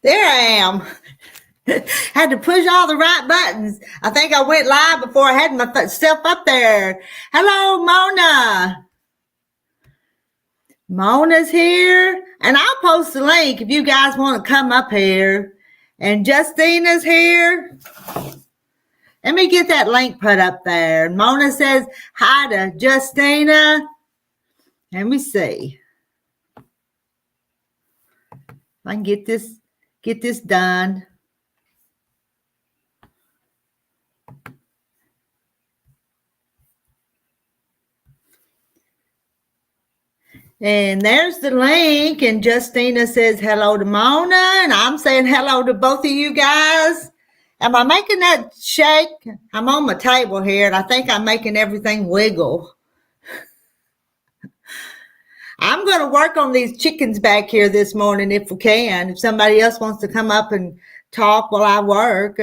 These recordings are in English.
There I am. Had to push all the right buttons. I think I went live before I had myself up there. Hello, Mona. Mona's here. And I'll post the link if you guys want to come up here. And Justina's here. Let me get that link put up there. Mona says hi to Justina. Let me see. If I can get this done. And there's the link. And Justina says hello to Mona. And I'm saying hello to both of you guys. Am I making that shake? I'm on my table here, and I think I'm making everything wiggle. I'm going to work on these chickens back here this morning if we can. If somebody else wants to come up and talk while I work.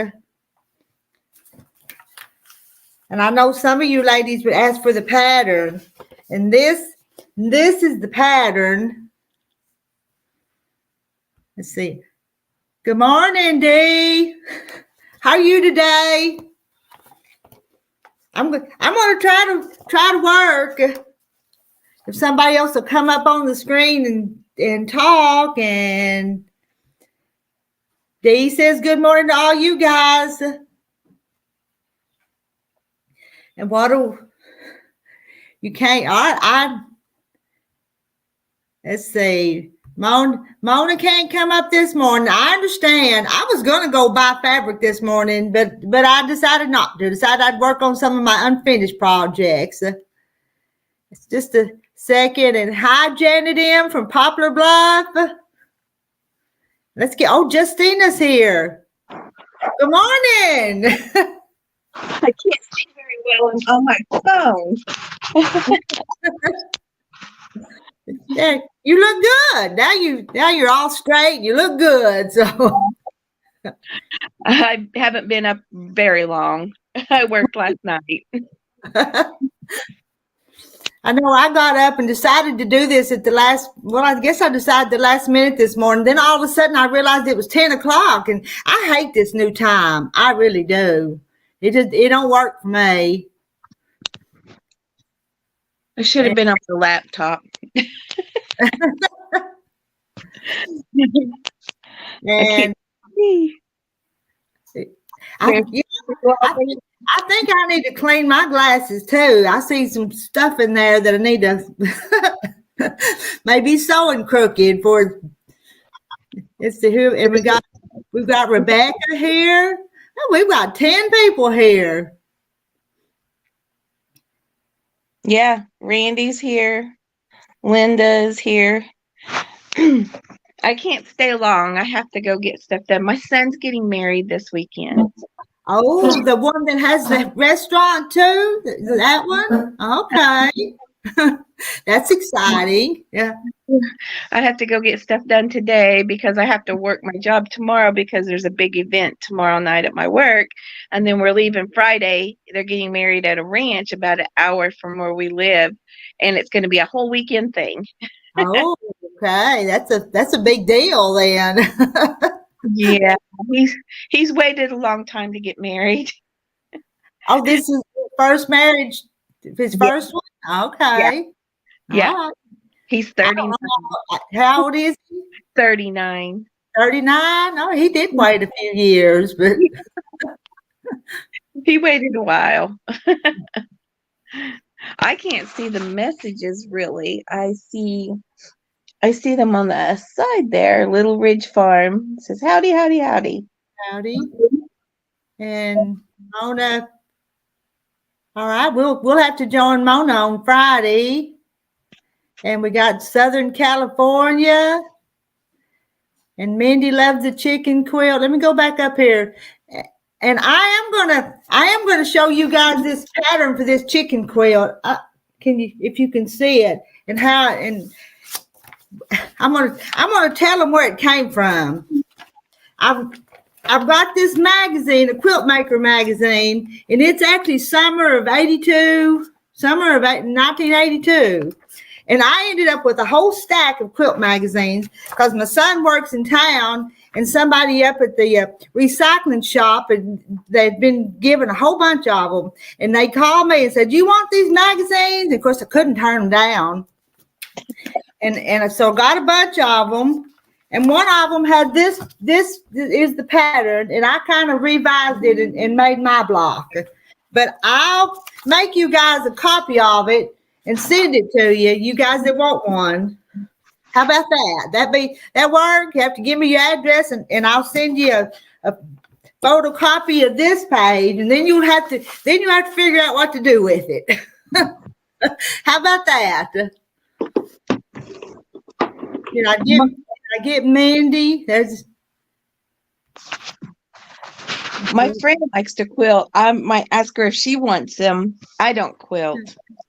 And I know some of you ladies would ask for the pattern. And this is the pattern. Let's see. Good morning, Dee. How are you today? I'm going to try to work. If somebody else will come up on the screen and talk. And Dee says good morning to all you guys. And what do you can't? Let's see. Mona can't come up this morning. I understand. I was going to go buy fabric this morning, but I decided not to. Decided I'd work on some of my unfinished projects. It's just a second. And hi, Janet M. from Poplar Bluff. Let's get. Oh, Justina's here. Good morning. I can't see very well on my phone. Yeah, you look good. Now you're all straight. You look good. So I haven't been up very long. I worked last night. I know I got up and decided to do this at I guess I decided the last minute this morning. Then all of a sudden I realized it was 10 o'clock, and I hate this new time. I really do. It don't work for me. I should have been on the laptop. And I think I need to clean my glasses too. I see some stuff in there that I need to maybe sewing crooked for. Let's see who, and we've got Rebecca here. Oh, we've got 10 people here. Yeah, Randy's here. Linda's here. I can't stay long. I have to go get stuff done. My son's getting married this weekend. Oh, the one that has the restaurant too? That one? Okay. That's exciting. Yeah. I have to go get stuff done today because I have to work my job tomorrow because there's a big event tomorrow night at my work. And then we're leaving Friday. They're getting married at a ranch about an hour from where we live. And it's going to be a whole weekend thing. Oh, okay. That's a big deal then. Yeah. He's waited a long time to get married. Oh, this is his first marriage. His first one? Okay. Yeah. Right. He's 39. How old is he? 39. 39? Oh, he did wait a few years, but he waited a while. I can't see the messages really. I see them on the side there. Little Ridge Farm. It says howdy, howdy, howdy. Howdy. And Mona. All right, we'll have to join Mona on Friday. And we got Southern California. And Mindy loves the chicken quilt. Let me go back up here. And I am gonna show you guys this pattern for this chicken quilt. If you can see it, and how, and I'm gonna tell them where it came from. I've got this magazine, a Quilt Maker magazine, and it's actually summer of 1982. And I ended up with a whole stack of quilt magazines because my son works in town and somebody up at the recycling shop, and they'd been given a whole bunch of them, and they called me and said, "You want these magazines?" And of course, I couldn't turn them down, and so I got a bunch of them, and one of them had this. This is the pattern, and I kind of revised it and made my block. But I'll make you guys a copy of it and send it to you. You guys that want one. How about that? That work? You have to give me your address, and I'll send you a photocopy of this page, and then you have to figure out what to do with it. How about that? Did I get Mindy? There's My friend likes to quilt. I might ask her if she wants them. I don't quilt.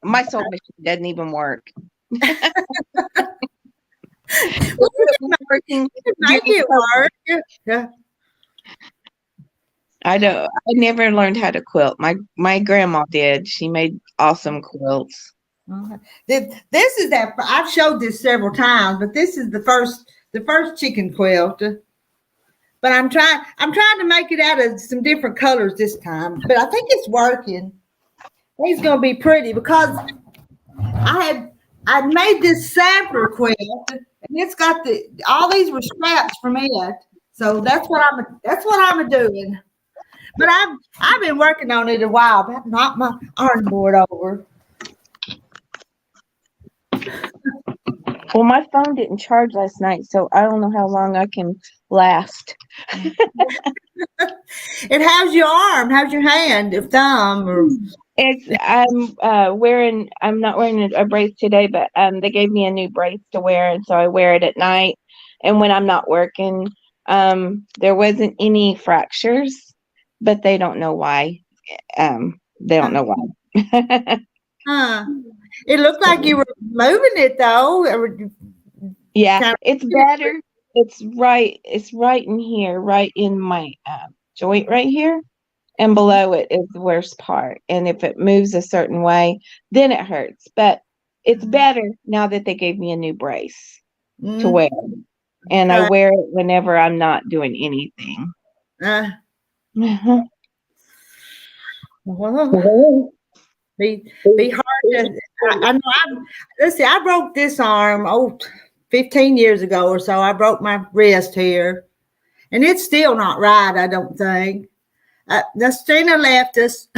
My sewing machine doesn't even work. Make it work. Yeah. I never learned how to quilt. My grandma did. She made awesome quilts. This is that I've showed this several times, but this is the first chicken quilt. But I'm trying to make it out of some different colors this time. But I think it's working. I think it's gonna be pretty because I made this sampler quilt, and it's got all these were scraps from it. So that's what I'm doing. But I've been working on it a while, but I've knocked my iron board over. Well, my phone didn't charge last night, so I don't know how long I can last. And how's your arm? How's your hand? Your thumb? Or I'm not wearing a brace today, but they gave me a new brace to wear, and so I wear it at night. And when I'm not working, there wasn't any fractures, but they don't know why. They don't know why. Huh. It looked like you were moving it though. Yeah, it's better. It's right in here, right in my joint right here, and below it is the worst part. And if it moves a certain way, then it hurts. But it's better now that they gave me a new brace to wear, and I wear it whenever I'm not doing anything. Be hard to. I know. Let's see. I broke this arm 15 years ago or so. I broke my wrist here, and it's still not right. I don't think. Justina left us.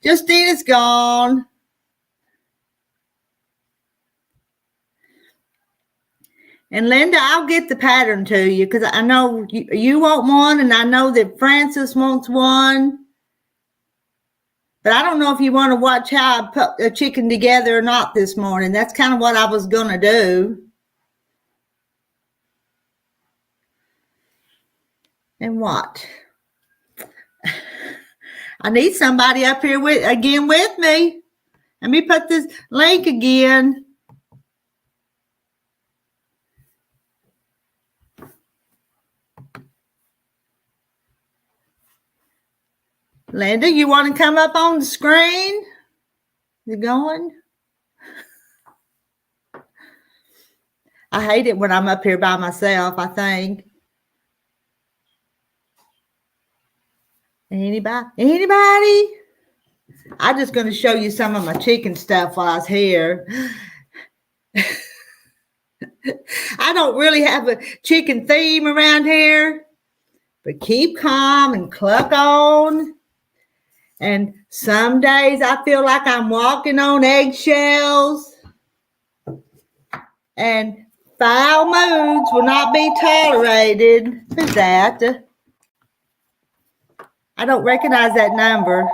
Justina's gone. And Linda, I'll get the pattern to you because I know you want one, and I know that Francis wants one. But I don't know if you want to watch how I put a chicken together or not this morning. That's kind of what I was going to do. And what? I need somebody up here with me. Let me put this link again. Linda, you want to come up on the screen? Is it going? I hate it when I'm up here by myself, I think. Anybody? I'm just going to show you some of my chicken stuff while I was here. I don't really have a chicken theme around here, but keep calm and cluck on. And some days I feel like I'm walking on eggshells. And foul moods will not be tolerated. Who's that? I don't recognize that number.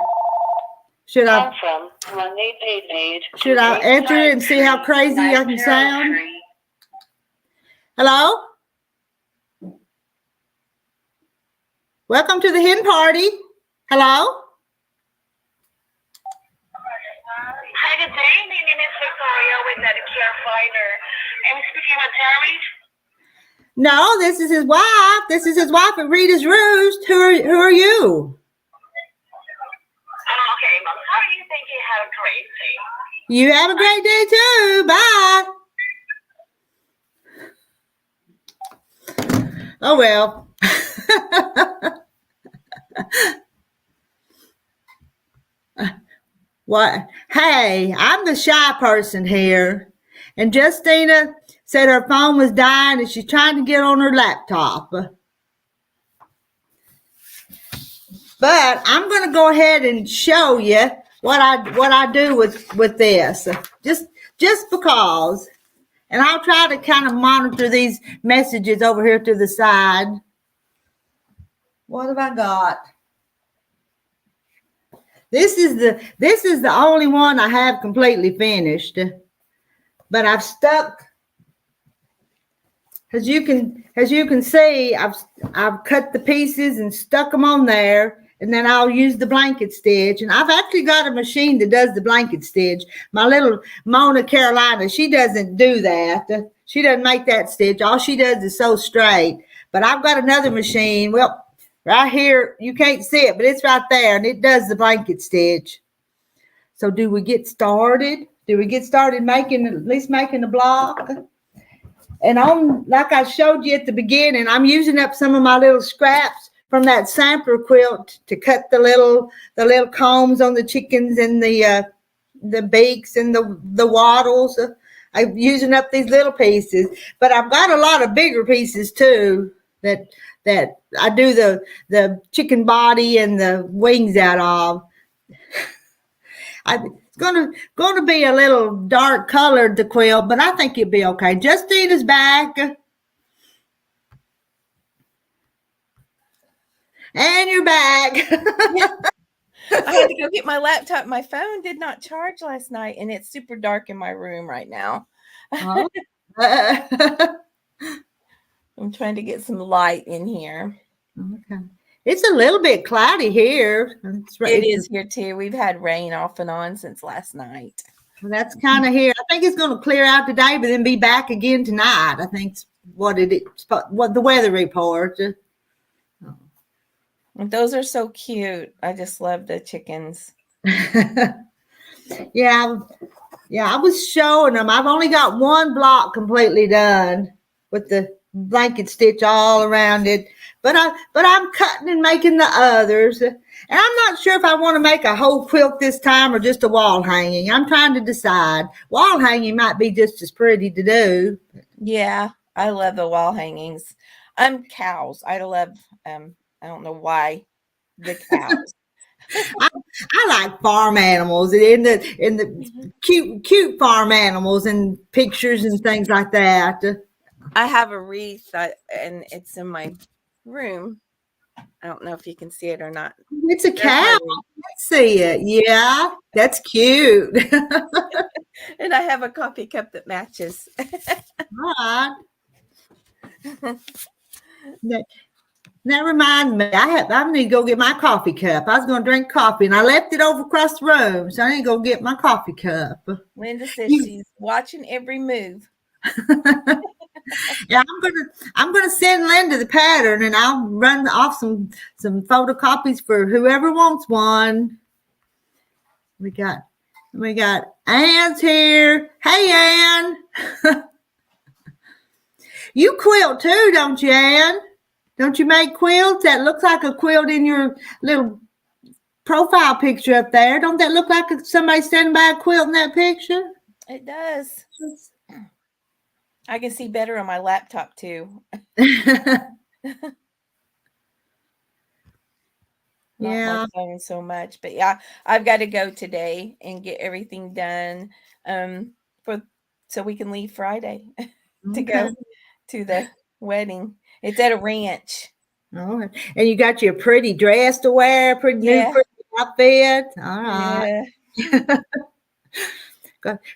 Should I enter it and see how crazy I can sound? Hello? Welcome to the Hen Party. Hello? Hi, good day. My name is Victoria with Medicare Finder. I'm speaking with Terry. No, this is his wife. This is his wife at Rita's Roost. Who are you? Okay, Mom. How are you? Thank you. Have a great day. You have a great day too. Bye. Oh, well. What? Hey, I'm the shy person here. And Justina said her phone was dying and she's trying to get on her laptop. But I'm going to go ahead and show you what I do with this. Just because. And I'll try to kind of monitor these messages over here to the side. What have I got? This is the only one I have completely finished. But I've stuck, as you can see, I've cut the pieces and stuck them on there, and then I'll use the blanket stitch. And I've actually got a machine that does the blanket stitch. My little Mona Carolina, she doesn't do that. She doesn't make that stitch. All she does is sew straight. But I've got another machine. Well, right here, you can't see it, but it's right there, and it does the blanket stitch. So do we get started? Do we get started making the block? And like I showed you at the beginning, I'm using up some of my little scraps from that sampler quilt to cut the little combs on the chickens and the beaks and the wattles. I'm using up these little pieces, but I've got a lot of bigger pieces too that I do the chicken body and the wings out of. It's gonna be a little dark colored, the quilt, but I think it'll be okay. Justina's back. And you're back. I had to go get my laptop. My phone did not charge last night, and it's super dark in my room right now. Oh. I'm trying to get some light in here. Okay. It's a little bit cloudy here. It is here too. We've had rain off and on since last night. That's kind of here. I think it's going to clear out today, but then be back again tonight. I think what the weather report. Those are so cute. I just love the chickens. Yeah, I was showing them. I've only got one block completely done with the blanket stitch all around it, but I'm cutting and making the others. And I'm not sure if I want to make a whole quilt this time or just a wall hanging. I'm trying to decide. Wall hanging might be just as pretty to do. Yeah, I love the wall hangings. Cows. I love I don't know why the cows. I like farm animals and the cute farm animals and pictures and things like that. I have a wreath and it's in my room. I don't know if you can see it or not. It's a cow. Let's see it. Yeah, that's cute. And I have a coffee cup that matches. All right. That reminds me, I need to go get my coffee cup. I was going to drink coffee, and I left it over across the room, so I need to go get my coffee cup. Linda says she's watching every move. Yeah, I'm gonna send Linda the pattern, and I'll run off some photocopies for whoever wants one. We got Ann's here. Hey, Ann. You quilt too, don't you, Ann? Don't you make quilts? That looks like a quilt in your little profile picture up there. Don't that look like somebody standing by a quilt in that picture? It does. I can see better on my laptop too. Yeah. Not my phone so much, but yeah, I've got to go today and get everything done so we can leave Friday to go to the wedding. It's at a ranch. Oh, and you got your pretty dress to wear, pretty outfit. All right. Yeah.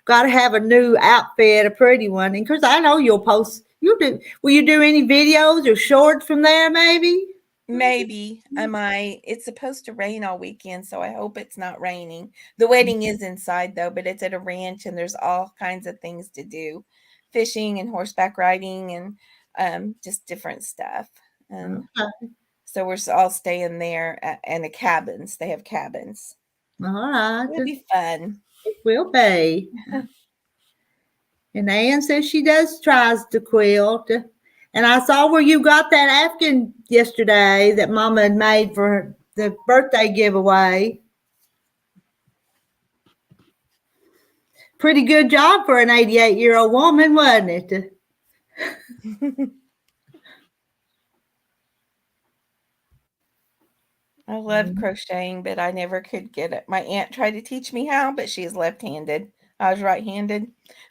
Got to have a new outfit, a pretty one. And because I know you'll post. Will you do any videos or shorts from there? Maybe. Maybe I might. It's supposed to rain all weekend, so I hope it's not raining. The wedding is inside though, but it's at a ranch, and there's all kinds of things to do, fishing and horseback riding, and just different stuff. So we're all staying there and the cabins. They have cabins. All right. It'll be fun. It will be. And Ann says she tries to quilt. And I saw where you got that Afghan yesterday that Mama had made for the birthday giveaway. Pretty good job for an 88-year-old woman, wasn't it? I love crocheting, but I never could get it. My aunt tried to teach me how, but she is left-handed. I was right-handed.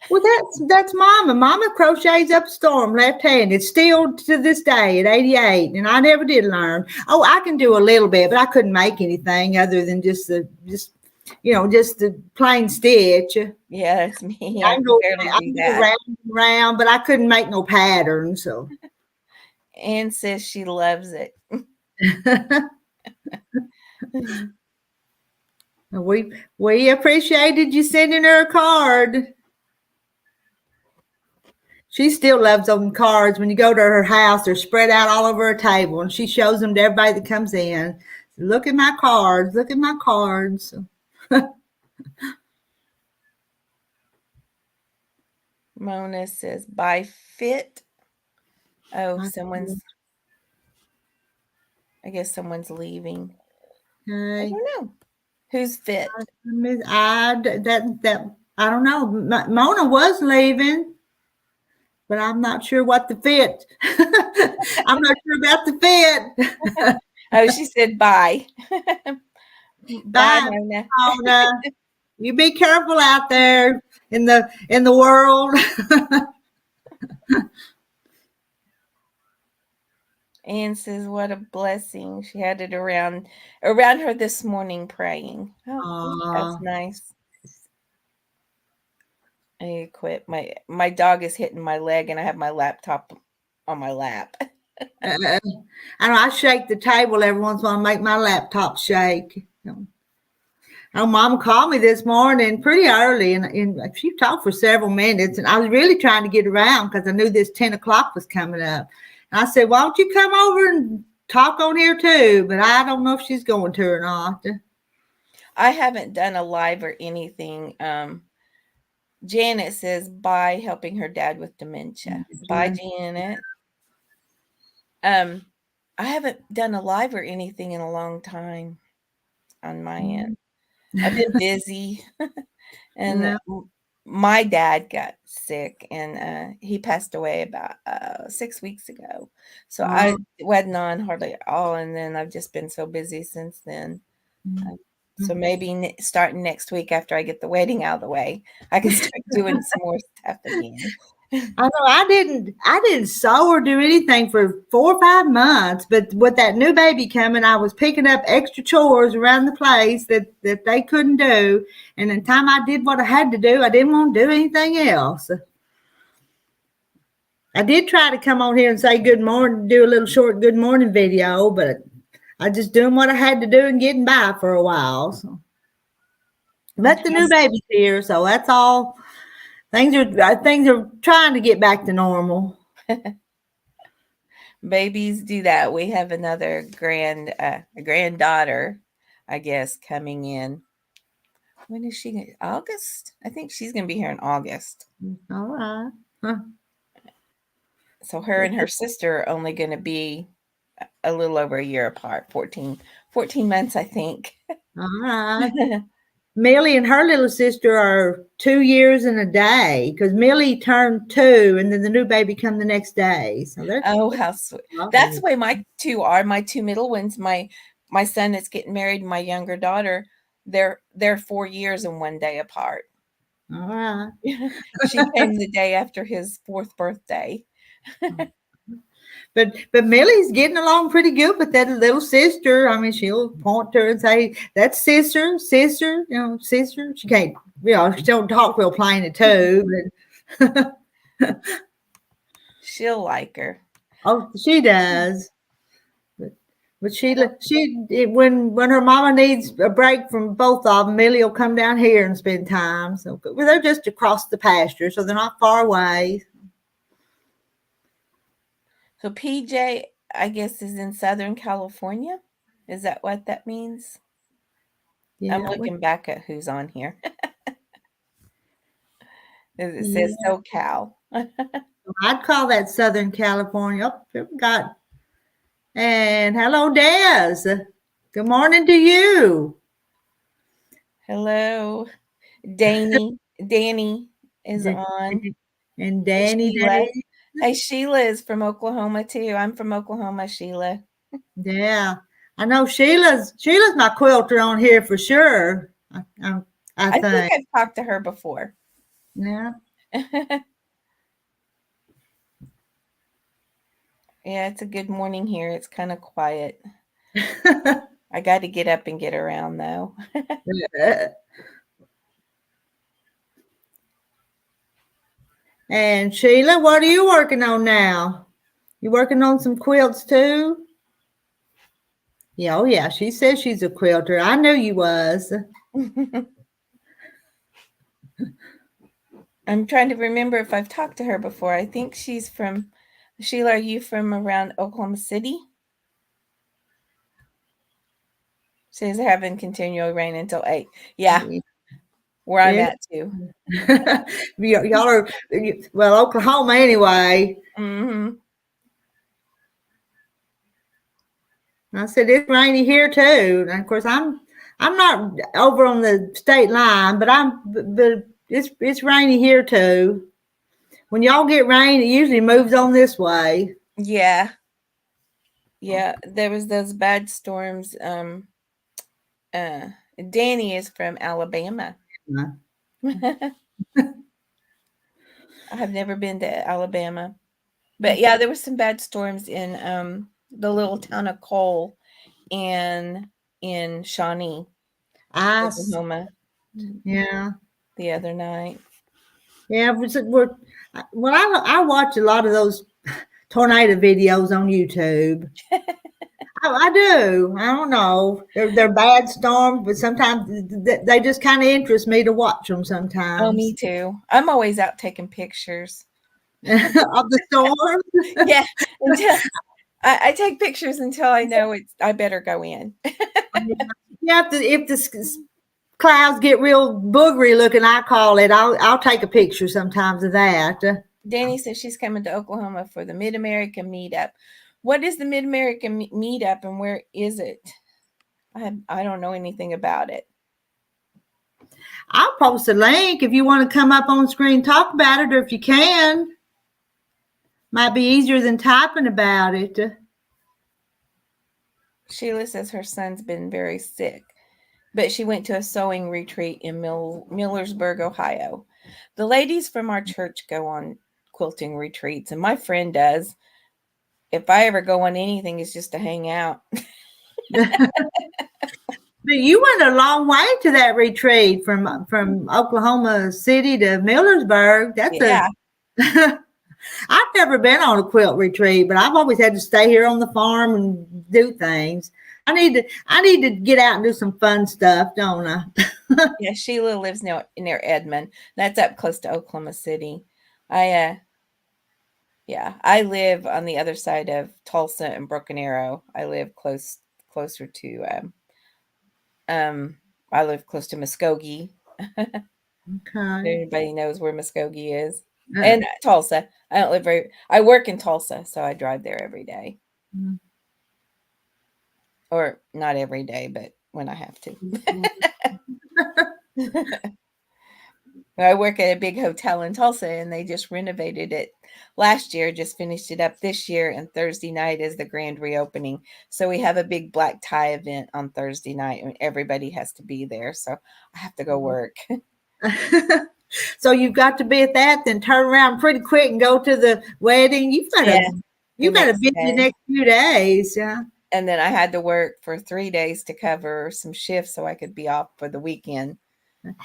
Well, that's Mama. Mama crochets up a storm left-handed, still to this day at 88, and I never did learn. Oh, I can do a little bit, but I couldn't make anything other than just the plain stitch. Yeah, that's me. I I can can go, barely I do can go that. round and round, but I couldn't make no pattern. So Anne says she loves it. we appreciated you sending her a card. She still loves them cards. When you go to her house, they're spread out all over her table, and she shows them to everybody that comes in. Look at my cards. Look at my cards. Mona says, "By fit." Oh, I guess someone's leaving. I Okay. don't know. Who's fit? I don't know. Mona was leaving, but I'm not sure what the fit. I'm not sure about the fit. Oh, she said bye. Bye, Bye, Mona. Mona. You be careful out there in the world. Anne says, "What a blessing." She had it around her this morning praying. Oh, that's nice. I quit. My dog is hitting my leg, and I have my laptop on my lap. I know I shake the table every once in a while, make my laptop shake. Oh, Mom called me this morning pretty early, and she talked for several minutes, and I was really trying to get around because I knew this 10 o'clock was coming up. And I said, "Why don't you come over and talk on here too?" But I don't know if she's going to or not. I haven't done a live or anything. Janet says, "Bye, helping her dad with dementia." Bye, Janet. I haven't done a live or anything in a long time on my end. I've been busy, and Yeah. my dad got sick, and he passed away about 6 weeks ago. So I wasn't on hardly at all, and then I've just been so busy since then. So maybe starting next week after I get the wedding out of the way, I can start doing some more stuff again. I know I didn't sew or do anything for 4 or 5 months, but with that new baby coming, I was picking up extra chores around the place that they couldn't do. And the time I did what I had to do, I didn't want to do anything else. I did try to come on here and say good morning, do a little short good morning video, but I just doing what I had to do and getting by for a while. So. But the new baby's here, so that's all. Things are trying to get back to normal. Babies do that. We have another granddaughter, I guess, coming in. When is she? August? I think she's going to be here in August. All right. Huh. So her and her sister are only going to be a little over a year apart, 14 months, I think. All right. Millie and her little sister are 2 years and a day because Millie turned 2 and then the new baby come the next day. So How sweet. That's the way my two are. My two middle ones, my son is getting married, and my younger daughter, they're 4 years and 1 day apart. All right. She came the day after his 4th birthday. But Millie's getting along pretty good with that little sister. I mean, she'll point to her and say, "That's sister, sister." Sister. She can't. She don't talk real plain at two, but She'll like her. Oh, she does. But when her mama needs a break from both of them, Millie will come down here and spend time. So they're just across the pasture, so they're not far away. So PJ, I guess, is in Southern California. Is that what that means? Yeah, I'm looking back at who's on here. It says SoCal. I'd call that Southern California. Oh, we got, and hello, Des. Good morning to you. Hello. Danny is on. And Hey, Danny Sheila. Day. Hey, Sheila is from Oklahoma too. I'm from Oklahoma, Sheila. Yeah. I know Sheila's my quilter on here for sure. I I think think. I've talked to her before. Yeah. Yeah, it's a good morning here. It's kind of quiet. I got to get up and get around though. And Sheila, what are you working on now? You working on some quilts too? Yeah, oh yeah. She says she's a quilter. I knew you was. I'm trying to remember if I've talked to her before. I think she's from Sheila. Are you from around Oklahoma City? She's having continual rain until 8. Yeah, where I'm at too. Y'all are, well, Oklahoma anyway. Mm-hmm. I said it's rainy here too. And of course, I'm not over on the state line, but it's rainy here too. When y'all get rain, it usually moves on this way. Yeah. Yeah, there was those bad storms. Danny is from Alabama. I have never been to Alabama. But yeah, there was some bad storms in the little town of Cole and in Shawnee, Oklahoma Yeah. the other night. Yeah, I watch a lot of those tornado videos on YouTube. I do. I don't know. They're bad storms, but sometimes they just kind of interest me to watch them Oh, sometimes. me too. I'm always out taking pictures. Of the storm. Yeah, until I take pictures until I know I better go in. Yeah, if the clouds get real boogery looking, I call it. I'll take a picture sometimes of that. Danny says she's coming to Oklahoma for the Mid America meetup. What is the Mid America meetup and where is it? I don't know anything about it. I'll post a link if you want to come up on screen and talk about it, or if you can. Might be easier than typing about it. Sheila says her son's been very sick, but she went to a sewing retreat in Millersburg, Ohio. The ladies from our church go on quilting retreats, and my friend does. If I ever go on anything, it's just to hang out. But you went a long way to that retreat from Oklahoma City to Millersburg. Yeah. I've never been on a quilt retreat, but I've always had to stay here on the farm and do things. I need to get out and do some fun stuff, don't I? Yeah, Sheila lives near Edmond. That's up close to Oklahoma City. I live on the other side of Tulsa and Broken Arrow. I live closer to I live close to Muskogee. Okay. Everybody knows where Muskogee is. And Tulsa. I work in Tulsa, so I drive there every day. Mm. Or not every day, but when I have to. I work at a big hotel in Tulsa, and they just renovated it last year, just finished it up this year, and Thursday night is the grand reopening. So we have a big black tie event on Thursday night, and everybody has to be there. So I have to go work. So you've got to be at that, then turn around pretty quick and go to the wedding. You've got a busy next few days. Yeah. And then I had to work for 3 days to cover some shifts so I could be off for the weekend.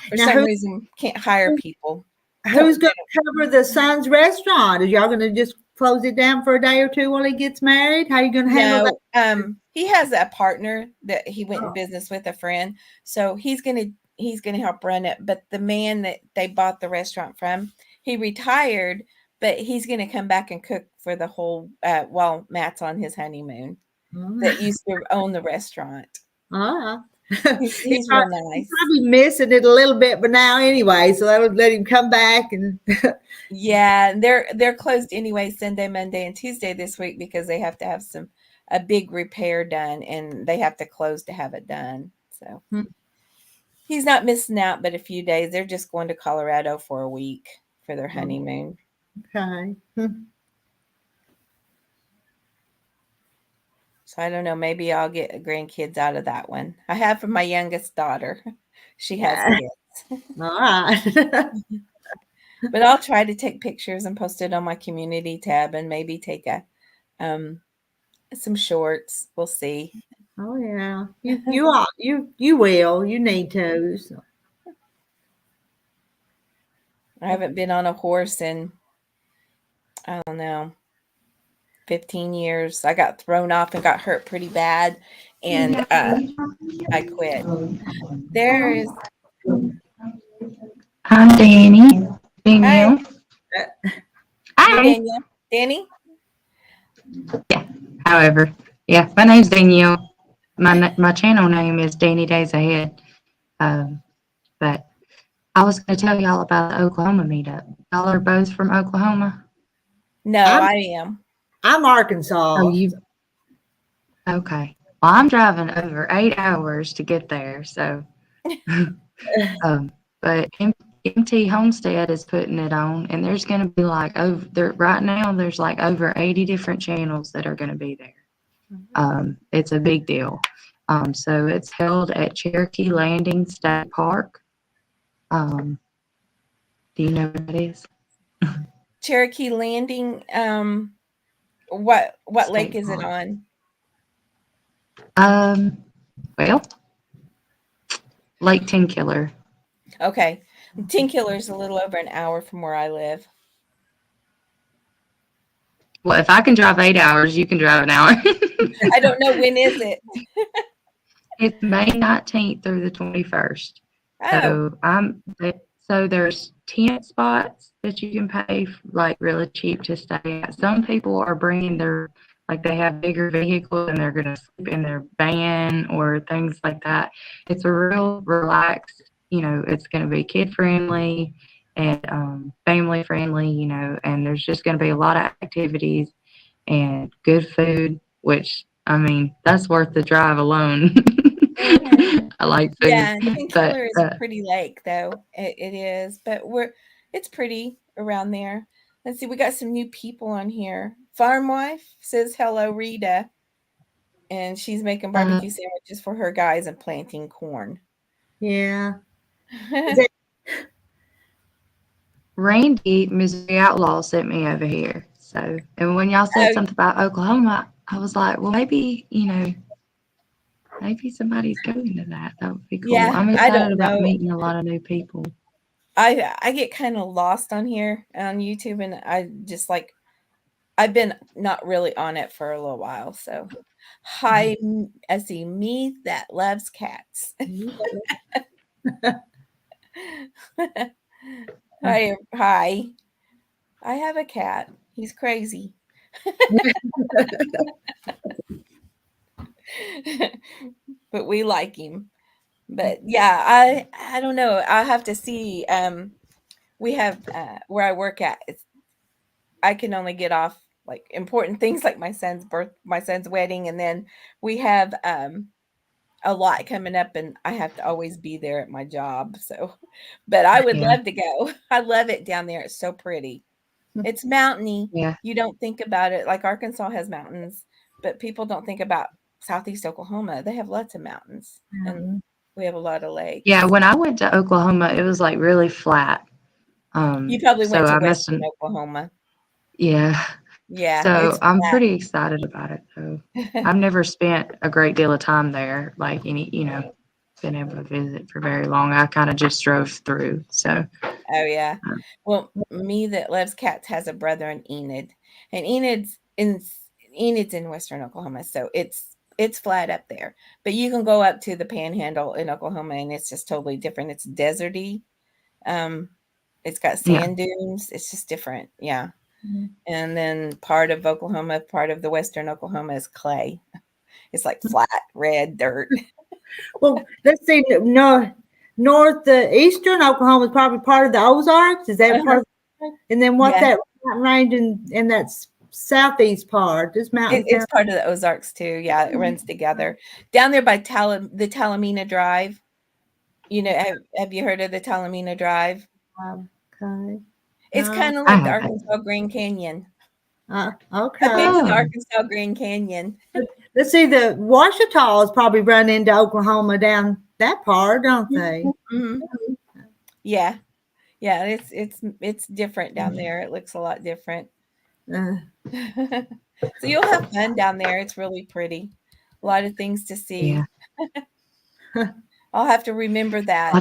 For some reason, can't hire people. Who's going to cover the son's restaurant? Are y'all going to just close it down for a day or two while he gets married? How are you going to handle that? He has a partner that he went in business with, a friend. So he's going to help run it. But the man that they bought the restaurant from, he retired, but he's going to come back and cook for the whole while Matt's on his honeymoon. That used to own the restaurant. He's real nice. Probably missing it a little bit, but now anyway, so that'll let him come back and. Yeah, they're closed anyway Sunday, Monday, and Tuesday this week because they have to have a big repair done, and they have to close to have it done. So he's not missing out, but a few days. They're just going to Colorado for a week for their honeymoon. Okay. So I don't know. Maybe I'll get grandkids out of that one. I have from my youngest daughter. She has kids. All right. But I'll try to take pictures and post it on my community tab, and maybe take some shorts. We'll see. Oh yeah, you will. You need to. So. I haven't been on a horse in, I don't know, 15 years. I got thrown off and got hurt pretty bad, and I quit. There is. Hi, Danny. Danielle. Hi, Hi. Danielle. Danny? However, yeah, my name's Danielle. My channel name is Danny Days Ahead. But I was going to tell y'all about the Oklahoma meetup. Y'all are both from Oklahoma? No, I am. I'm Arkansas. Oh, you? Okay. Well, I'm driving over 8 hours to get there. So, but MT Homestead is putting it on, and there's going to be like right now. There's like over 80 different channels that are going to be there. It's a big deal. So it's held at Cherokee Landing State Park. Do you know what that is? Cherokee Landing. What State lake is it Park. on? Well, Lake Tenkiller. Okay. Tenkiller is a little over an hour from where I live. Well, if I can drive 8 hours, you can drive an hour. I don't know, when is it? It's May 19th through the 21st. Oh, So there's tent spots that you can pay like really cheap to stay at. Some people are bringing they have bigger vehicles and they're going to sleep in their van or things like that. It's a real relaxed, it's going to be kid friendly and family friendly, and there's just going to be a lot of activities and good food, which, I mean, that's worth the drive alone. I like food. yeah. Tenkiller is a pretty lake, though. It is, but it's pretty around there. Let's see, we got some new people on here. Farm Wife says hello, Rita, and she's making barbecue sandwiches for her guys and planting corn. Yeah. Randy, Missouri Outlaw, sent me over here. So, and when y'all said something about Oklahoma, I was like, well, maybe somebody's going to that. That would be cool. Yeah, I'm I excited don't about know. meeting a lot of new people. I get kind of lost on here on YouTube, and I just I've been not really on it for a little while. So, hi, I see me that loves cats. Hi. I have a cat. He's crazy. But we like him. But yeah, I don't know. I have to see. We have where I work at. I can only get off like important things like my son's wedding, and then we have a lot coming up, and I have to always be there at my job. So, but I would love to go. I love it down there. It's so pretty. It's mountainy. Yeah. You don't think about it. Like Arkansas has mountains, but people don't think about Southeast Oklahoma. They have lots of mountains, and we have a lot of lakes. Yeah, when I went to Oklahoma, it was like really flat. You probably went to Western Oklahoma. Yeah. Yeah. So I'm pretty excited about it, though. I've never spent a great deal of time there, like been able to visit for very long. I kind of just drove through. So. Oh yeah. Well, me that loves cats has a brother in Enid, and Enid's in Western Oklahoma, so it's flat up there. But you can go up to the Panhandle in Oklahoma, and it's just totally different. It's deserty. It's got sand dunes. It's just different. Yeah. Mm-hmm. And then part of Oklahoma, part of the Western Oklahoma is clay. It's like flat red dirt. Well, let's see. No, northeastern Oklahoma is probably part of the Ozarks. Is that part of and then what's Yeah. that mountain range in that southeast part? This mountain It's part of the Ozarks too. Yeah, it runs together. Down there by the Talamina Drive. You know, have you heard of the Talamina Drive? Okay. It's No. kind of I like the haven't. Arkansas Grand Canyon. Okay. I've been to the Oh. Arkansas Grand Canyon. Let's see. The Ouachita's probably run into Oklahoma down that part, don't they? Mhm. Yeah. Yeah, it's different down there. It looks a lot different. Uh, So you'll have fun down there. It's really pretty. A lot of things to see. Yeah. I'll have to remember that. I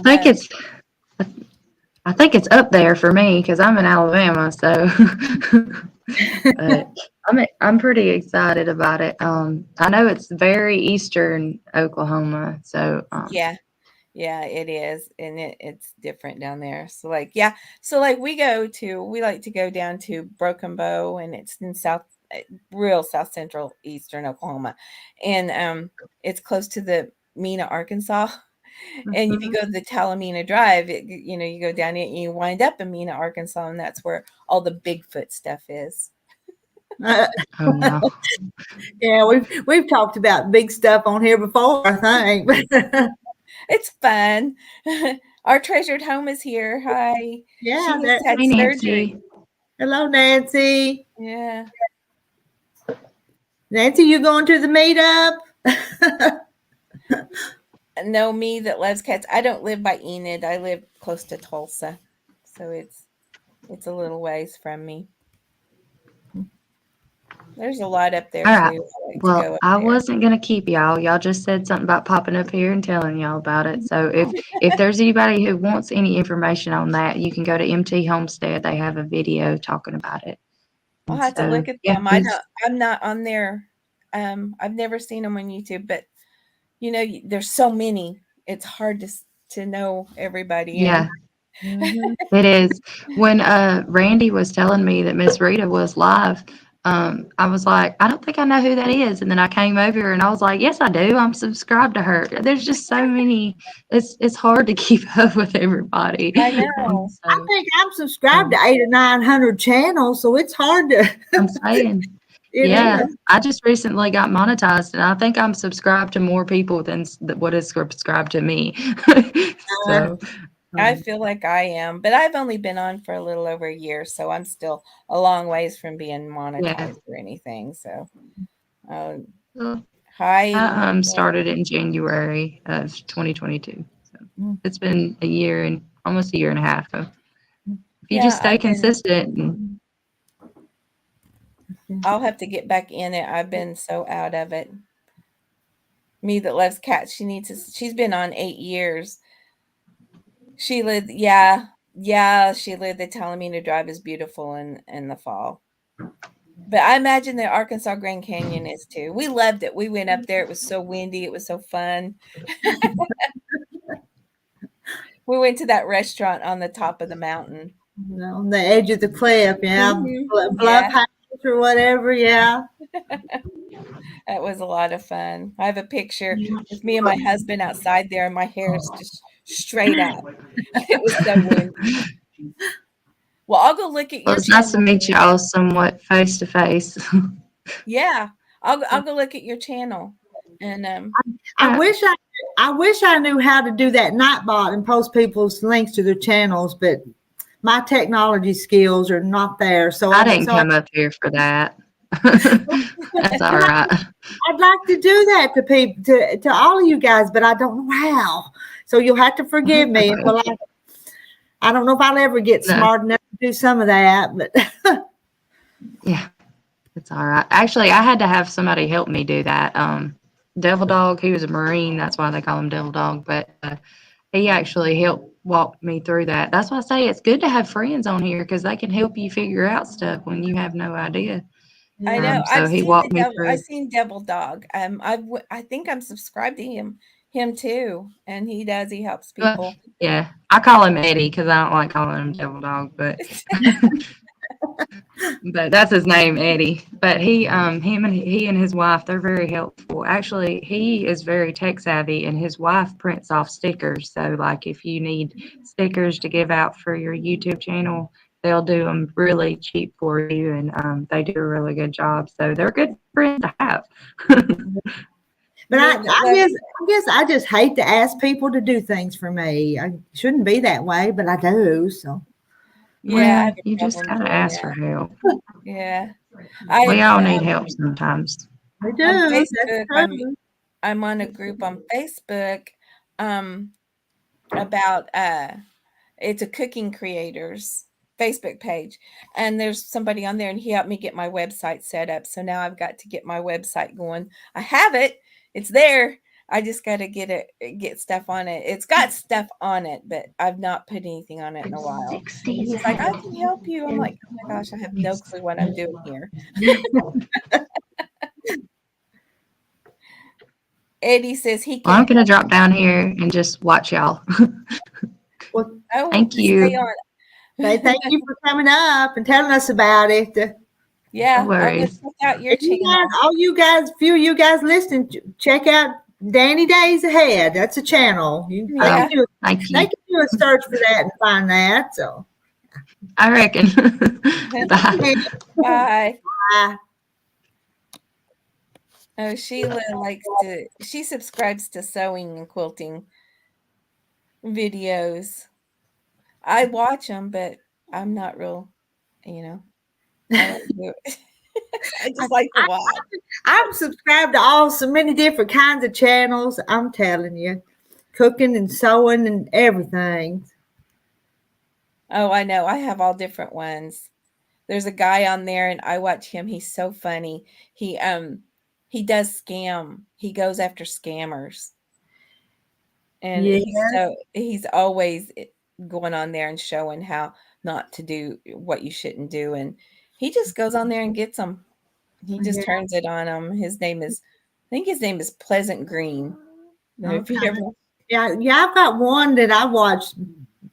think it's up there for me because I'm in Alabama, so but I'm pretty excited about it. I know it's very eastern Oklahoma, so Yeah. Yeah, it is. And it's different down there. So like, yeah. So like we like to go down to Broken Bow, and it's in real south central eastern Oklahoma. And it's close to the Mena, Arkansas. And if you go to the Talamina Drive, you go down it and you wind up in Mena, Arkansas, and that's where all the Bigfoot stuff is. uh, oh no. yeah, we've talked about big stuff on here before, I think. It's fun. Our treasured home is here. Hi. Yeah. She just had Hey, surgery. Nancy. Hello, Nancy. Yeah. Nancy, you going to the meetup? No, me that loves cats. I don't live by Enid. I live close to Tulsa. So it's a little ways from me. There's a lot up there All too. right. I like to go Well, up I there. wasn't gonna keep y'all. Y'all just said something about popping up here and telling y'all about it. So if there's anybody who wants any information on that, you can go to MT Homestead. They have a video talking about it. I'll And have to so, look at yeah, them. I'm not on there. I've never seen them on YouTube, but there's so many. It's hard to know everybody. yeah, Mhm. it is. When Randy was telling me that Miss Rita was live, I was like, I don't think I know who that is. And then I came over here and I was like, yes, I do. I'm subscribed to her. There's just so many. It's hard to keep up with everybody. I know. I think I'm subscribed to 800 or 900 channels, so it's hard to. I'm saying. It Yeah, is. I just recently got monetized, and I think I'm subscribed to more people than what is subscribed to me. So, I feel like I am, but I've only been on for a little over a year, so I'm still a long ways from being monetized or anything. So, hi. I started in January of 2022. So it's been a year and almost a year and a half. So if you just stay consistent, and I'll have to get back in it. I've been so out of it. Me that loves cats, she's been on 8 years. She lived, yeah, she lived. The Talamina Drive is beautiful in the fall. But I imagine the Arkansas Grand Canyon is too. We loved it. We went up there. It was so windy. It was so fun. We went to that restaurant on the top of the mountain. On the edge of the cliff, yeah. Mhm. Bluff house or whatever, yeah. That was a lot of fun. I have a picture with me and my husband outside there, and my hair is just straight up. It was so windy. Well, I'll go look at your it's nice to channel. meet y'all somewhat face to face. Yeah, I'll go look at your channel. And I wish I knew how to do that Nightbot and post people's links to their channels, but my technology skills are not there. So I didn't come up here for that. That's all right. I'd like to do that to people, to all of you guys, but I don't know how. So you'll have to forgive me. Well, I don't know if I'll ever get smart enough to do some of that, but yeah, it's all right. Actually, I had to have somebody help me do that. Devil Dog, he was a Marine. That's why they call him Devil Dog. But he actually helped walk me through that. That's why I say it's good to have friends on here because they can help you figure out stuff when you have no idea. I know. So he walked me through. I've seen Devil Dog. I think I'm subscribed to him too, and he helps people. Yeah, I call him Eddie because I don't like calling him Devil Dog, but but that's his name, Eddie. But he and his wife, they're very helpful. Actually, he is very tech savvy, and his wife prints off stickers. So, like, if you need stickers to give out for your YouTube channel, they'll do them really cheap for you, and they do a really good job. So they're good friends to have. But Yeah, I guess I just hate to ask people to do things for me. I shouldn't be that way, but I do. So Yeah, I Well, have a you just problem gotta doing ask that. for help. Yeah. We I all need help sometimes. I on do. That's Facebook, true. I'm on a group on Facebook about it's a cooking creators Facebook page, and there's somebody on there, and he helped me get my website set up. So now I've got to get my website going. I have it; it's there. I just got to get stuff on it. It's got stuff on it, but I've not put anything on it in a while. And he's like, "I can help you." I'm like, "Oh my gosh, I have no clue what I'm doing here." Eddie says he Well, I'm can. gonna drop down here and just watch y'all. Well, Oh, Thank you. stay on. thank you for coming up and telling us about it. Yeah, No I'll go worries. check out your And you channel. guys, all you guys, few of you guys listening, check out Danny Days Ahead. That's a channel. Yeah. Thank They you. can do a search for that and find that. So, I reckon. Bye. Bye. bye. Oh, Sheila she subscribes to sewing and quilting videos. I watch them, but I'm not real, I don't do it. I just like to watch. I'm subscribed to so many different kinds of channels. I'm telling you, cooking and sewing and everything. Oh, I know. I have all different ones. There's a guy on there, and I watch him. He's so funny. He does scam. He goes after scammers. And Yeah, he's always going on there and showing how not to do what you shouldn't do, and he just goes on there and gets them. He just yeah. turns it on them. I think his name is Pleasant Green. If you Okay. ever, Yeah. I've got one that I watched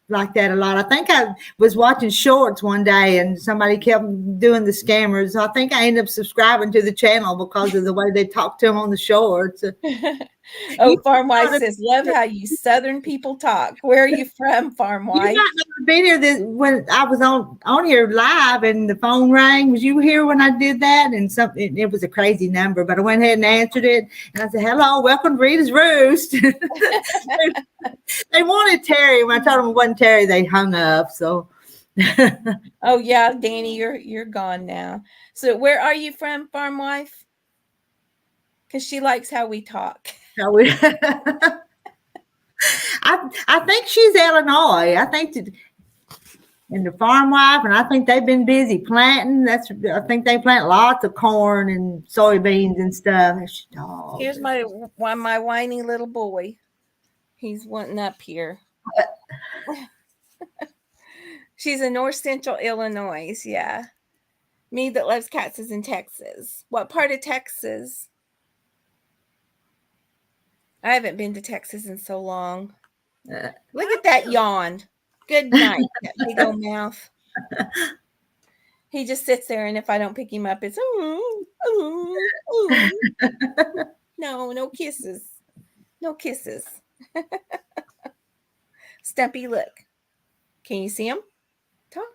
like that a lot. I think I was watching shorts one day and somebody kept doing the scammers. I think I ended up subscribing to the channel because of the way they talked to them on the shorts. oh, Farm Wife says, "Love how you Southern people talk." Where are you from, Farm You Wife? might not have been here when I was on here live and the phone rang. Was you here when I did that? And it was a crazy number, but I went ahead and answered it. And I said, "Hello, welcome to Rita's Roost." They wanted Terry. When I told them it wasn't Terry, they hung up. So Oh yeah, Danny, you're gone now. So where are you from, Farm Wife? Because she likes how we talk. I think she's Illinois. I think in the farm wife, and I think they've been busy planting. I think they plant lots of corn and soybeans and stuff. Oh, Here's my whiny little boy. He's wanting up here. She's in North Central Illinois. Yeah. Me that loves cats is in Texas. What part of Texas? I haven't been to Texas in so long. Look at that yawn. Good night, that big old mouth. He just sits there, and if I don't pick him up, it's no kisses. No kisses. Stumpy, look. Can you see him? Talk.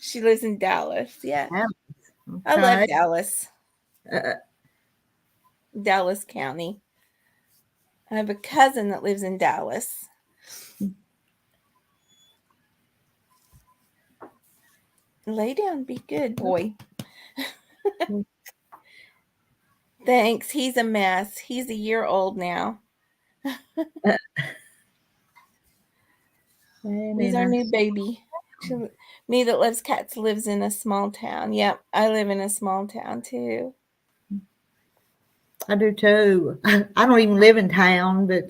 She lives in Dallas. Yeah. okay. I love Dallas. Dallas County. I have a cousin that lives in Dallas. Lay down, be good, boy. Thanks. He's a mess. He's a year old now. He's our new baby. Me that loves cats lives in a small town. Yep, I live in a small town too. I do too. I don't even live in town, but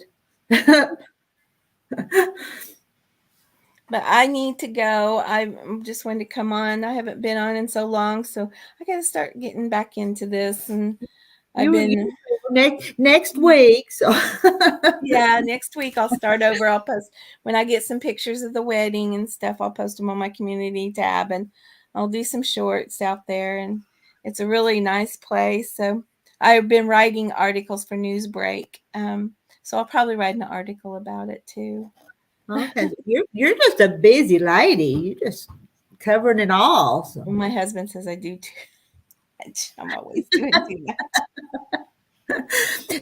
But I need to go. I just wanted to come on. I haven't been on in so long, so I got to start getting back into this. And I've been next week. So yeah, next week I'll start over. I'll post when I get some pictures of the wedding and stuff. I'll post them on my community tab, and I'll do some shorts out there, and it's a really nice place. So I've been writing articles for Newsbreak. So I'll probably write an article about it too. Okay, you're just a busy lady. You're just covering it all. So. Well, my husband says I do too much. I'm always doing too much.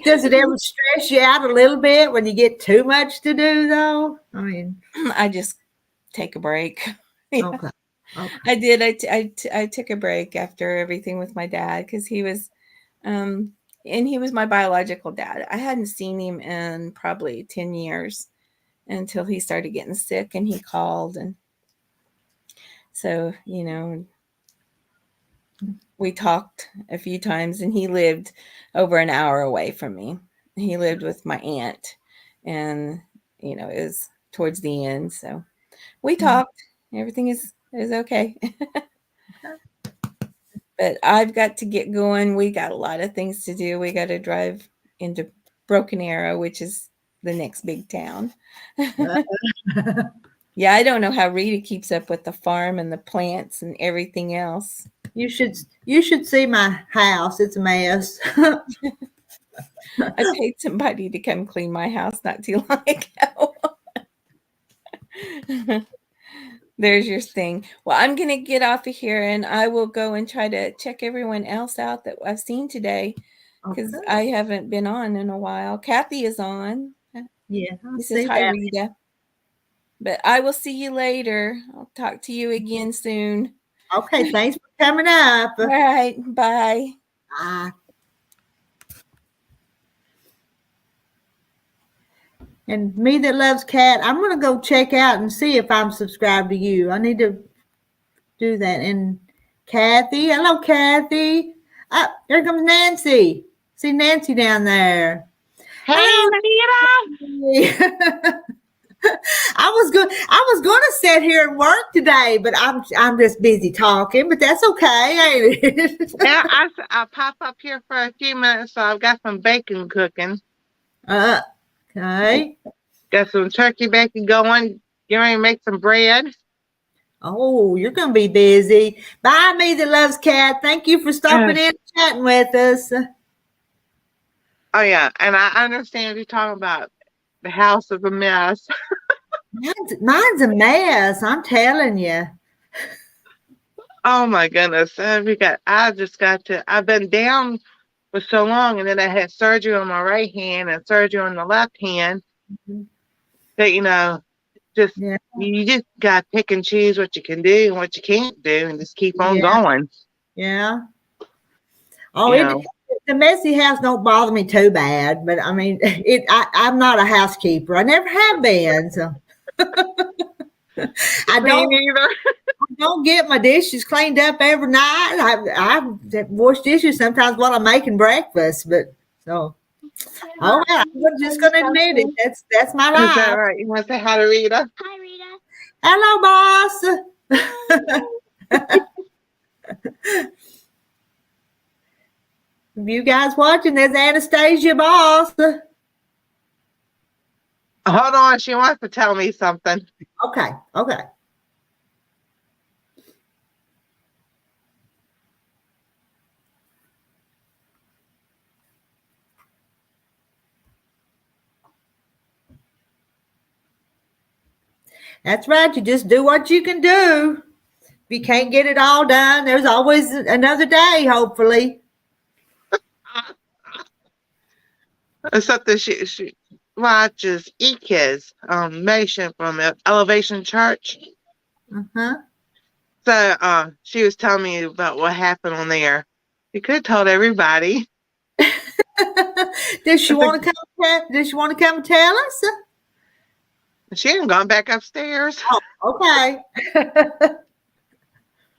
Does it ever stress you out a little bit when you get too much to do, though? I mean, I just take a break. Yeah. okay. Okay. I did. I took a break after everything with my dad because he was, and he was my biological dad. I hadn't seen him in probably 10 years until he started getting sick, and he called, and so we talked a few times, and he lived over an hour away from me. He lived with my aunt, and it was towards the end, so we talked. Everything is okay. But I've got to get going. We got a lot of things to do. We got to drive into Broken Arrow, which is the next big town. Yeah, I don't know how Rita keeps up with the farm and the plants and everything else. You should see my house. It's a mess. I paid somebody to come clean my house not too long ago. There's your thing. Well, I'm going to get off of here, and I will go and try to check everyone else out that I've seen today because Okay. I haven't been on in a while. Kathy is on. Yeah. I This see is hi, that. Rita. But I will see you later. I'll talk to you again soon. Okay. Thanks for coming up. All right. Bye. Bye. And me that loves cat, I'm going to go check out and see if I'm subscribed to you. I need to do that. And Kathy, hello, Kathy. Here comes Nancy. See Nancy down there. Hey, Hello. I was going to sit here and work today, but I'm just busy talking. But that's okay, ain't it? yeah, I'll pop up here for a few minutes. So I've got some bacon cooking. Okay. Got some turkey bacon going. You're going to make some bread. Oh, you're going to be busy. Bye, me that loves cat. Thank you for stopping in and chatting with us. Oh, yeah. And I understand you're talking about the house is a mess. Mine's a mess. I'm telling you. Oh, my goodness. I've been down for so long, and then I had surgery on my right hand and surgery on the left hand. That, you just got to pick and choose what you can do and what you can't do and just keep on going. Yeah. Oh, the messy house don't bother me too bad, but I mean, I'm not a housekeeper. I never have been, so I don't get my dishes cleaned up every night. I wash dishes sometimes while I'm making breakfast, but so. Oh, yeah, I'm just going to admit it. That's my life. Is that right? You want to say hi to Rita? Hi, Rita. Hello, boss. If you guys watching, there's Anastasia, boss. Hold on. She wants to tell me something. Okay. That's right. You just do what you can do. If you can't get it all done, there's always another day, hopefully. Except that she watches Ike's Nation from Elevation Church. Uh-huh. So she was telling me about what happened on there. You could have told everybody. Does she want to come and tell us? She hadn't gone back upstairs. Oh, okay.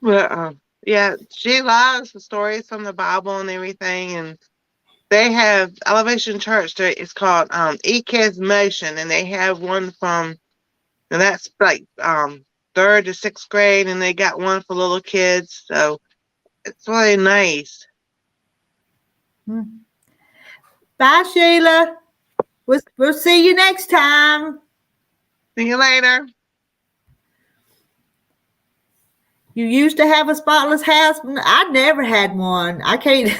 But yeah, she loves the stories from the Bible and everything. And they have Elevation Church. It's called Ike's Motion, and they have one and that's like 3rd to 6th grade, and they got one for little kids. So it's really nice. Bye, Sheila. We'll see you next time. See you later. You used to have a spotless house. I never had one. I can't.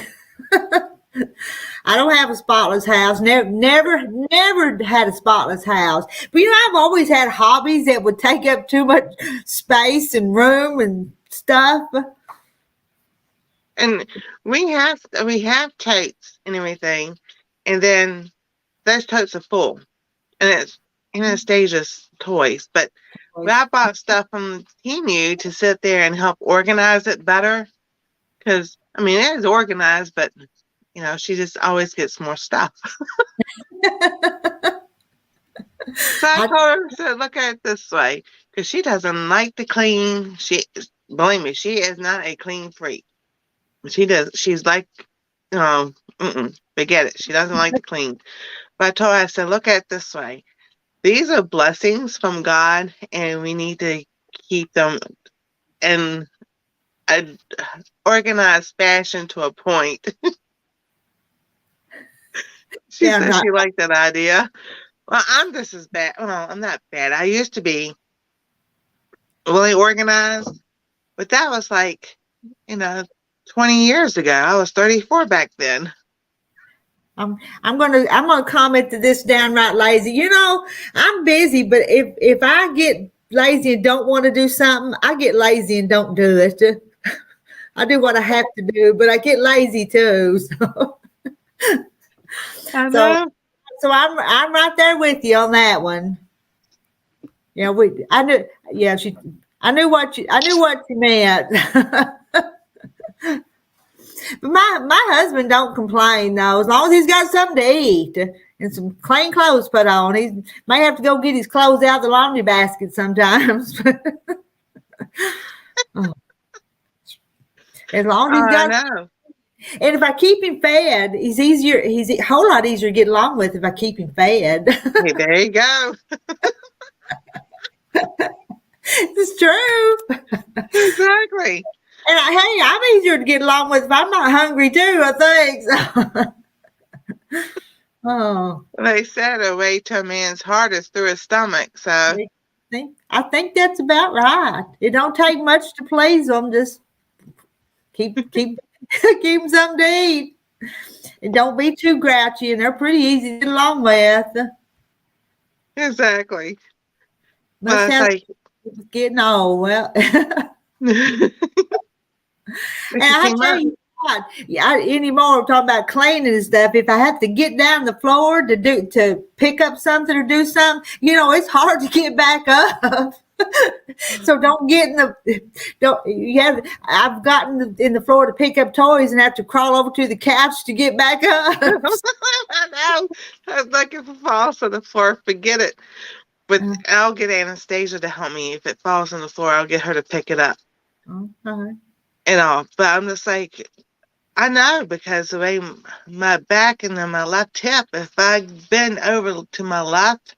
I don't have a spotless house. Never had a spotless house. But I've always had hobbies that would take up too much space and room and stuff. And we have totes and everything, and then those totes are full, and it's Anastasia's toys. But I bought stuff from Temu to sit there and help organize it better, because it is organized, but she just always gets more stuff. So I told her to look at it this way, because she doesn't like to clean. Believe me, she is not a clean freak. She's like, forget it. She doesn't like to clean. But I told her, I said, look at it this way. These are blessings from God, and we need to keep them in an organized fashion to a point. She said she liked that idea. Well, I'm just as bad. Well, I'm not bad. I used to be really organized, but that was 20 years ago. I was 34 back then. I'm gonna comment to this downright lazy. I'm busy, but if I get lazy and don't want to do something, I get lazy and don't do it. I do what I have to do, but I get lazy too. So I'm right there with you on that one. I knew what you meant. But my husband don't complain though, as long as he's got something to eat and some clean clothes put on. He may have to go get his clothes out of the laundry basket sometimes. As long as he's got. I know. And if I keep him fed, he's a whole lot easier to get along with if I keep him fed. Hey, there you go. It's true. Exactly. And I'm easier to get along with if I'm not hungry too, I think. So. They said a way to a man's heart is through his stomach. So I think that's about right. It don't take much to please them. Just keep them something to eat. And don't be too grouchy, and they're pretty easy to get along with. Exactly. Must have getting old. Well. And I tell you what, anymore we're talking about cleaning and stuff. If I have to get down the floor to pick up something or do something, it's hard to get back up. So don't get I've gotten in the floor to pick up toys and have to crawl over to the couch to get back up. I know. I was like, if it falls on the floor, forget it. But I'll get Anastasia to help me. If it falls on the floor, I'll get her to pick it up. Okay. And all, but I'm just like, I know, because the way my back and then my left hip, if I bend over to my left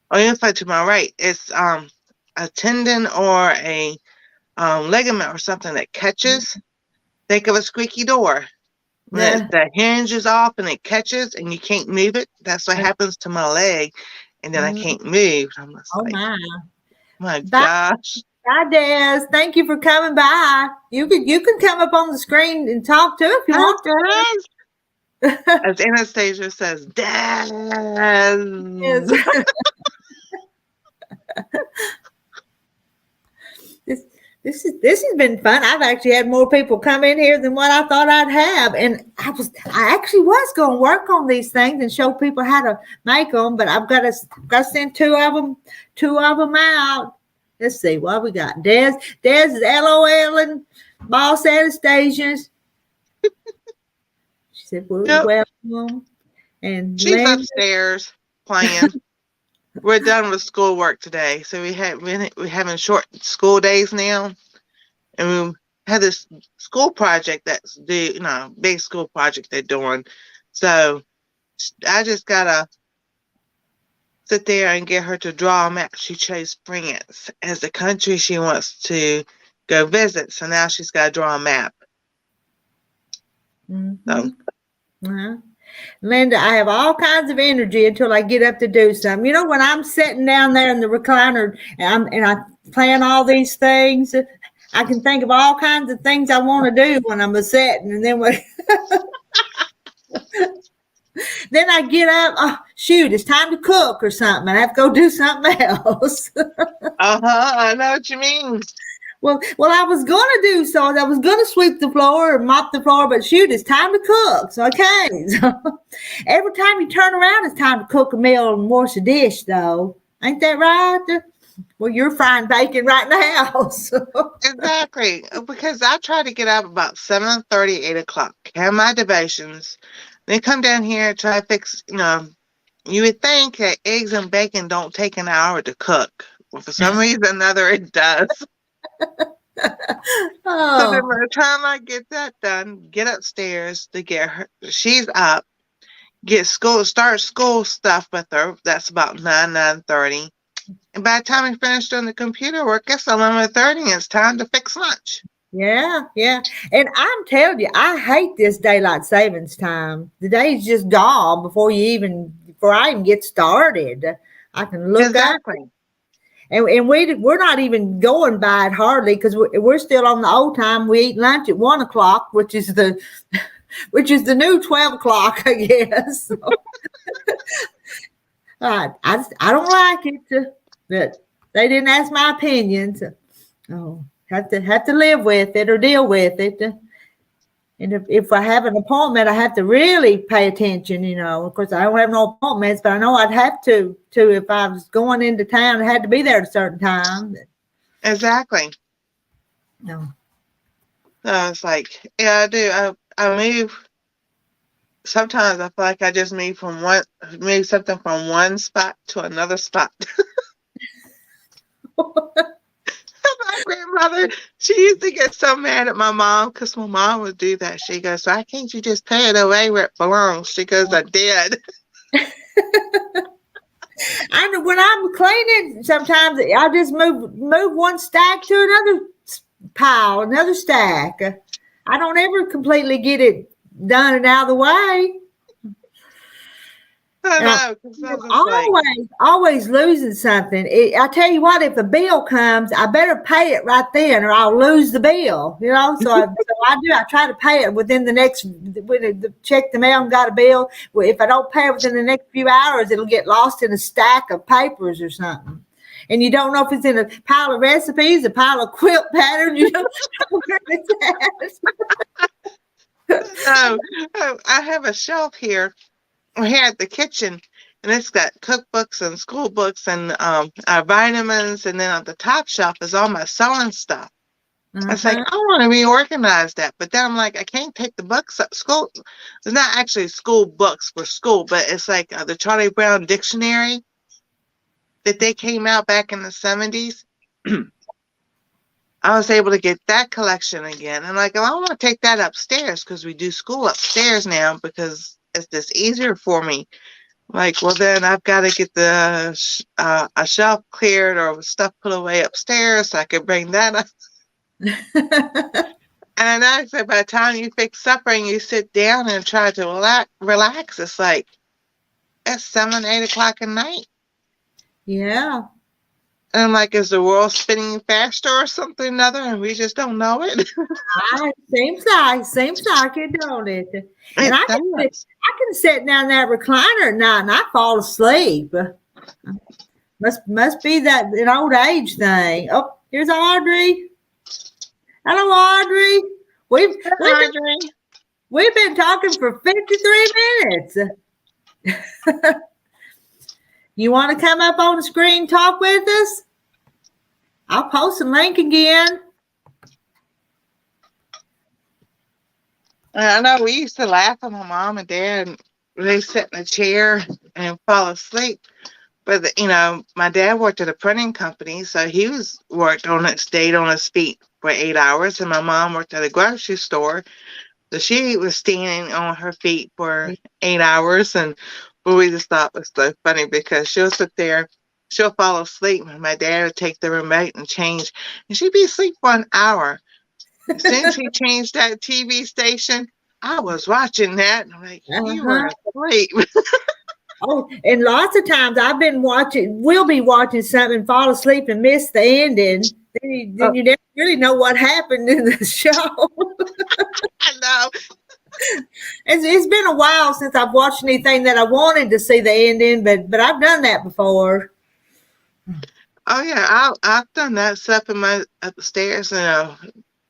or if I to my right, it's a tendon or a ligament or something that catches. Think of a squeaky door. When the hinge is off and it catches and you can't move it. That's what happens to my leg, and then I can't move. I'm just my gosh. Hi, Des. Thank you for coming by. You can come up on the screen and talk too if you want to. As Anastasia says, Des. Yes. This has been fun. I've actually had more people come in here than what I thought I'd have, and I actually was going to work on these things and show people how to make them, but I've got to send two of them out. Let's see what we got. Des is LOL and Boss Anastasia. She said, welcome. And she's upstairs playing. We're done with schoolwork today. So we're having short school days now. And we had this school project that's big school project they're doing. So I just got to sit there and get her to draw a map. She chose France as the country she wants to go visit. So now she's got to draw a map. Mm-hmm. So. Linda, I have all kinds of energy until I get up to do something. When I'm sitting down there in the recliner and I plan all these things, I can think of all kinds of things I want to do when I'm a-setting, and then then I get up, oh, shoot, it's time to cook or something. I have to go do something else. I know what you mean. Well, I was going to do so. I was going to sweep the floor or mop the floor, but shoot, it's time to cook. So, okay. So, every time you turn around, it's time to cook a meal and wash a dish, though. Ain't that right? Well, you're frying bacon right now. So. Exactly. Because I try to get up about 7:30, 8 o'clock, have my devotions, then come down here and try to fix, you would think that eggs and bacon don't take an hour to cook. Well, for some reason or another, it does. So then by the time I get that done, get upstairs to get her, she's up, start school stuff with her. That's about 9:30. And by the time we finish doing the computer work, it's 11:30 and it's time to fix lunch. Yeah. And I'm telling you, I hate this daylight savings time. The day's just gone before I even get started. I can look Exactly. up. And we're not even going by it hardly because we're still on the old time. We eat lunch at 1 o'clock, which is the new 12 o'clock, I guess. So, I don't like it, but they didn't ask my opinion. So, have to live with it or deal with it. And if I have an appointment, I have to really pay attention, Of course, I don't have no appointments, but I know I'd have to if I was going into town. I had to be there at a certain time. Exactly. No. So it's like, yeah, I do. I move. Sometimes I feel like I just move something from one spot to another spot. My grandmother, she used to get so mad at my mom because my mom would do that. She goes, "Why can't you just pay it away where it belongs?" She goes, "I did." I know when I'm cleaning, sometimes I just move one stack to another pile, another stack. I don't ever completely get it done and out of the way. I know. 'Cause I was Always losing something. I tell you what, if a bill comes, I better pay it right then, or I'll lose the bill. So I do. I try to pay it within the next. When I check the mail and got a bill, well, if I don't pay it within the next few hours, it'll get lost in a stack of papers or something. And you don't know if it's in a pile of recipes, a pile of quilt patterns. You don't know where it's at. No, I have a shelf here at the kitchen, and it's got cookbooks and school books and our vitamins, and then on the top shelf is all my sewing stuff. It's like, I want to reorganize that, but then I'm like, I can't take the books up. School, it's not actually school books for school, but it's like the Charlie Brown dictionary that they came out back in the 70s. I was able to get that collection again. And like, I want to take that upstairs because we do school upstairs now because it's just easier for me. Like, well, then I've got to get a shelf cleared or stuff put away upstairs so I can bring that up. And I know by the time you fix supper and you sit down and try to relax, it's like it's 7, 8 o'clock at night. Yeah. And I'm like, is the world spinning faster or something or another, and we just don't know it? Seems like it, don't it? And I can sit down that recliner at night and I fall asleep. Must be that an old age thing. Oh, here's Audrey. Hello, Audrey. We've been talking for 53 minutes. You want to come up on the screen and talk with us? I'll post a link again. I know we used to laugh at my mom and dad, and they sit in a chair and fall asleep. But my dad worked at a printing company, so he stayed on his feet for 8 hours, and my mom worked at a grocery store, so she was standing on her feet for 8 hours. And we just thought it was so funny because she'll sit there, she'll fall asleep, and my dad would take the remote and change, and she'd be asleep for an hour. As soon as he changed that TV station, I was watching that, and I'm like, you were asleep. Oh, and lots of times we'll be watching something, fall asleep and miss the ending. Then you never really know what happened in the show. I know. It's been a while since I've watched anything that I wanted to see the ending, but I've done that before. Oh yeah, I've done that stuff in my upstairs,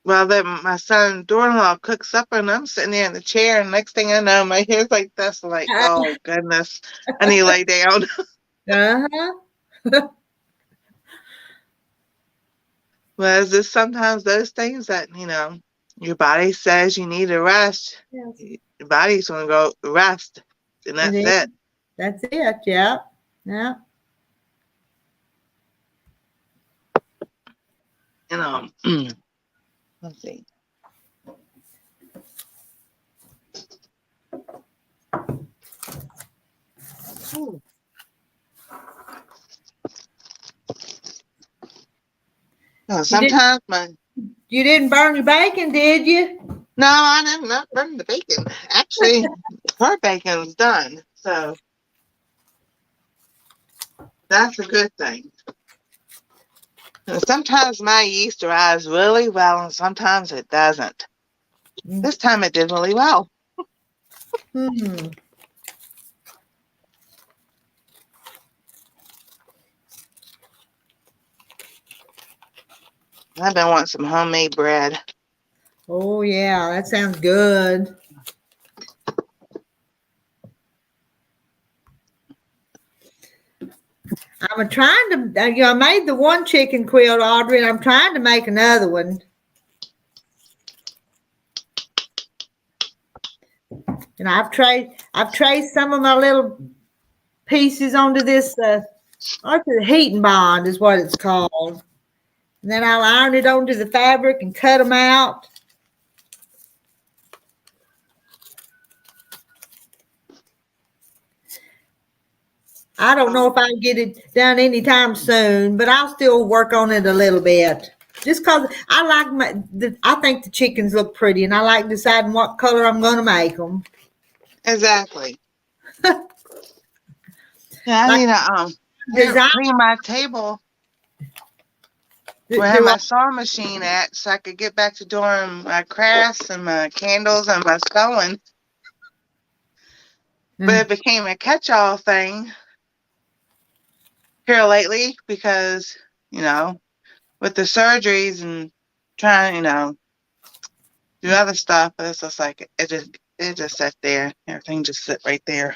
while my son daughter-in-law cooks supper, and I'm sitting there in the chair, and next thing I know, my hair's like this. I'm like, oh goodness, I need to lay down. Uh-huh. Well, it's just sometimes those things that your body says you need a rest. Yes. Your body's gonna go rest, and that's it. That's it. Yeah. Yeah. Let's see. Ooh. No, sometimes You didn't burn your bacon, did you? No, I did not burn the bacon. Actually, her bacon's done, so that's a good thing. And sometimes my yeast dries really well, and sometimes it doesn't. This time it did really well. I've been wanting some homemade bread. Oh yeah, that sounds good. I'm trying to, I made the one chicken quilt, Audrey, and I'm trying to make another one. And I've traced some of my little pieces onto this, onto the heating bond is what it's called. And then I'll iron it onto the fabric and cut them out. I don't know if I can get it done anytime soon, but I'll still work on it a little bit. Just because I I think the chickens look pretty, and I like deciding what color I'm going to make them. Exactly. Yeah, I need to clean my table where I have my sewing machine at, so I could get back to doing my crafts and my candles and my sewing. But it became a catch-all thing here lately because, with the surgeries and trying, do other stuff, it's just like it just sat there. Everything just sit right there.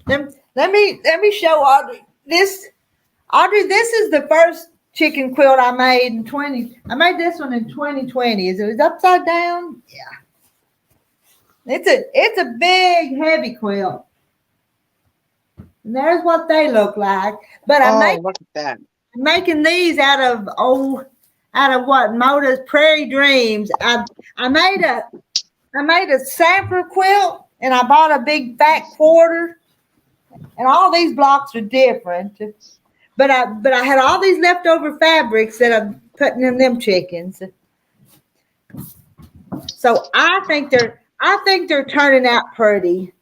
Let me show Audrey this. Audrey, this is the first chicken quilt I made in I made this one in 2020. Is it upside down? Yeah. It's a big, heavy quilt. And there's what they look like. But look at that. I'm making these out of what Moda's Prairie Dreams. I made a sampler quilt, and I bought a big fat quarter. And all these blocks are different. But I had all these leftover fabrics that I'm putting in them chickens. So I think they're turning out pretty.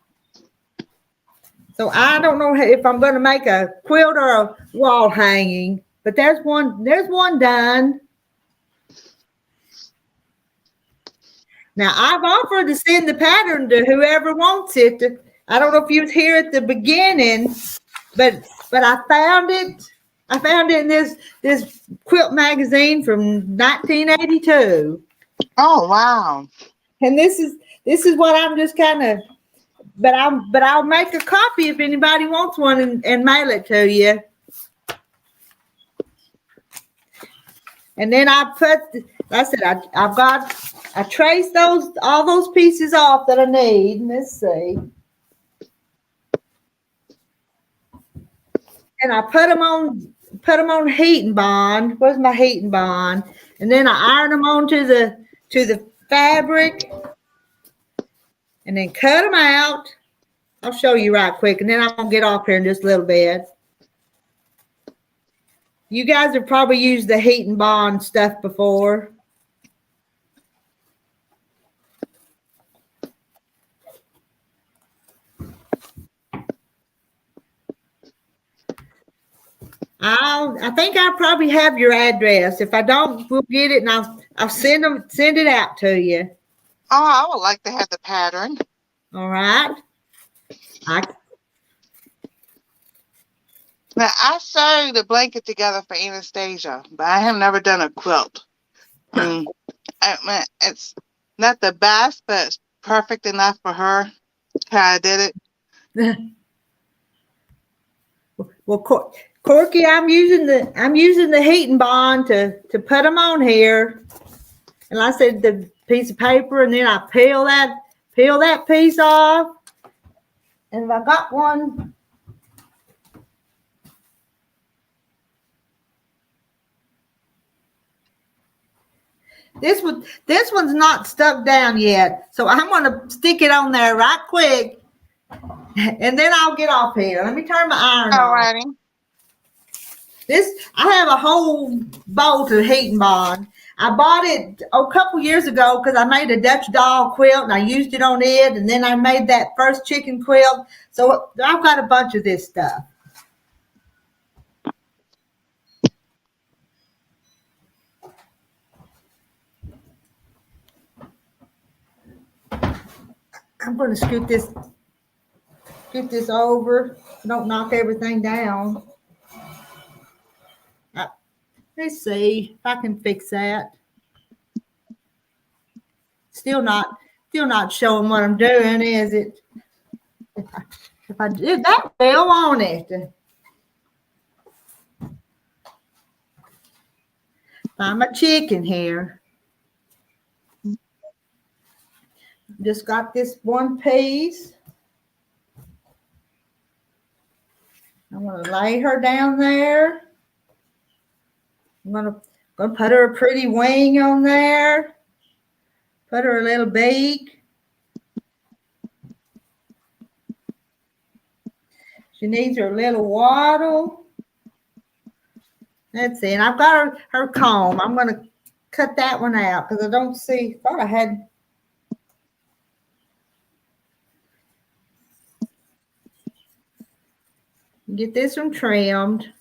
So I don't know if I'm going to make a quilt or a wall hanging, but there's one done. Now I've offered to send the pattern to whoever wants it. I don't know if you was here at the beginning, but I found it. I found it in this quilt magazine from 1982. Oh wow! And this is what I'm just kind of. But I'll make a copy if anybody wants one and mail it to you. And then I traced all those pieces off that I need. Let's see. And I put them on heating bond. Where's my heating bond? And then I iron them onto the fabric, and then cut them out. I'll show you right quick, and then I'm gonna get off here in just a little bit. You guys have probably used the heating bond stuff before. I think I probably have your address. If I don't, we'll get it and I'll send it out to you. Oh, I would like to have the pattern. All right. Now, I sewed a blanket together for Anastasia, but I have never done a quilt. It's not the best, but it's perfect enough for her. How I did it. Well, Corky, I'm using the heating bond to put them on here, and like I said, the piece of paper, and then I peel that piece off, and if I got one. This one's not stuck down yet, so I'm gonna stick it on there right quick, and then I'll get off here. Let me turn my iron on. Alrighty. I have a whole bolt of heating bond. I bought it a couple years ago because I made a Dutch doll quilt and I used it on it, and then I made that first chicken quilt. So I've got a bunch of this stuff. I'm going to scoot this over. Don't knock everything down. Let's see if I can fix that. Still not showing what I'm doing, is it? If I did that well on it. Find my chicken here. Just got this one piece. I'm going to lay her down there. I'm going to put her a pretty wing on there. Put her a little beak. She needs her little waddle. That's it. And I've got her comb. I'm going to cut that one out because I don't see. Thought I had. Get this one trimmed.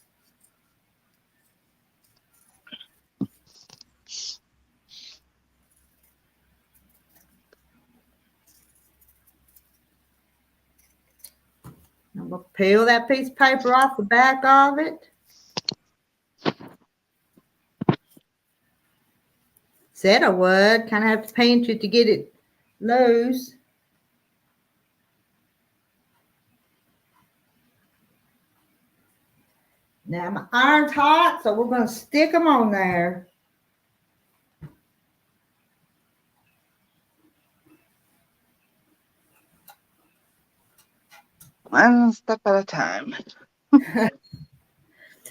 I'm going to peel that piece of paper off the back of it. Said I would. Kind of have to pinch it to get it loose. Now my iron's hot, so we're going to stick them on there. One step at a time.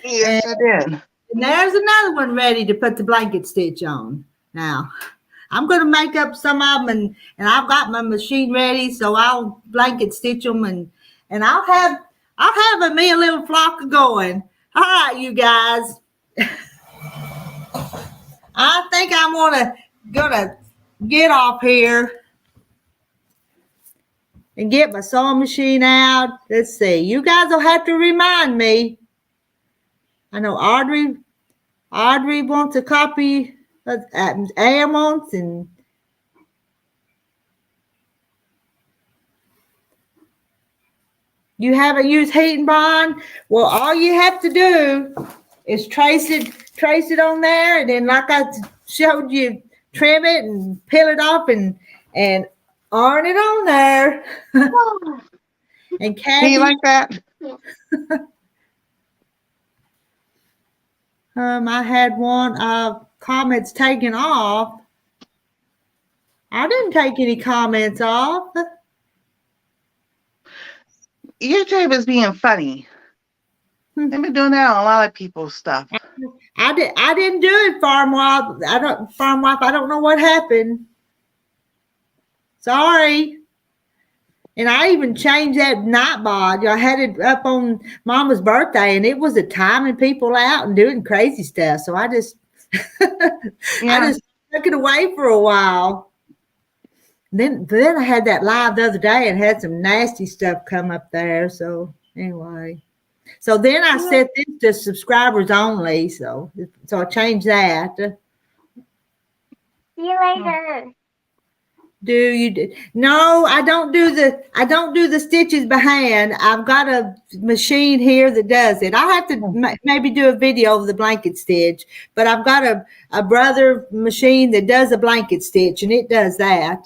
Yes, I did. And there's another one ready to put the blanket stitch on. Now, I'm going to make up some of them, and I've got my machine ready, so I'll blanket stitch them, and I'll have me a little flock of going. All right, you guys. I think I'm gonna get off here and get my sewing machine out. Let's see. You guys will have to remind me. I know Audrey wants a copy of Ann wants, and you haven't used heat and bond. Well, all you have to do is trace it on there, and then like I showed you, trim it and peel it off and iron it on there. And Kathy, Do you like that? I had one of comments taken off. I didn't take any comments off. YouTube is being funny. They've been doing that on a lot of people's stuff. I didn't do it, Farm Wife. I don't know what happened. Sorry. And I even changed that night bod. I had it up on Mama's birthday, and it was a timing people out and doing crazy stuff. So I just, I just took it away for a while. Then I had that live the other day and had some nasty stuff come up there. So anyway, So then I set this to subscribers only. So I changed that. See you later. No, I don't do the stitches by hand. I've got a machine here that does it. I'll have to maybe do a video of the blanket stitch, but I've got a brother machine that does a blanket stitch, and it does that.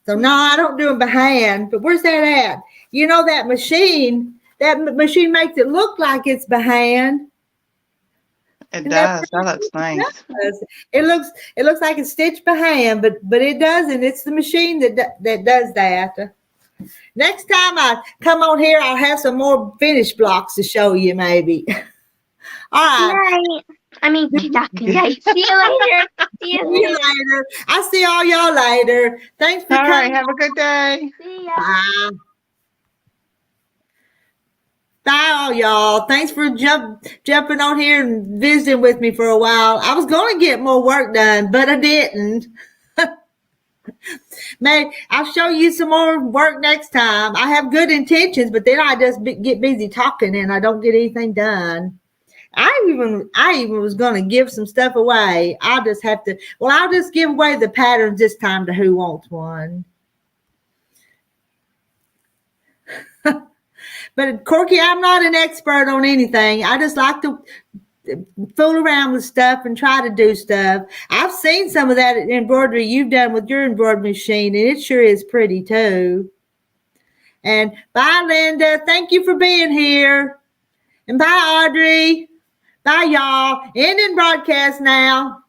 So no, I don't do them by hand. But where's that at? You know, that machine makes it look like it's by hand. It does. That looks nice. It looks like it's stitched by hand, but it doesn't. It's the machine that does that. Next time I come on here, I'll have some more finished blocks to show you, maybe. All right. Night. I mean, talking night. See you later. See See you later. I'll see all y'all later. Thanks for All right. coming. Have a good day. See ya. Bye. Bye, all y'all. Thanks for jumping on here and visiting with me for a while. I was going to get more work done, but I didn't. Maybe I'll show you some more work next time. I have good intentions, but then I just get busy talking and I don't get anything done. I even was going to give some stuff away. I'll just give away the patterns this time to who wants one. But Corky, I'm not an expert on anything. I just like to fool around with stuff and try to do stuff. I've seen some of that embroidery you've done with your embroidery machine, and it sure is pretty too. And bye, Linda. Thank you for being here. And bye, Audrey. Bye, y'all. Ending broadcast now.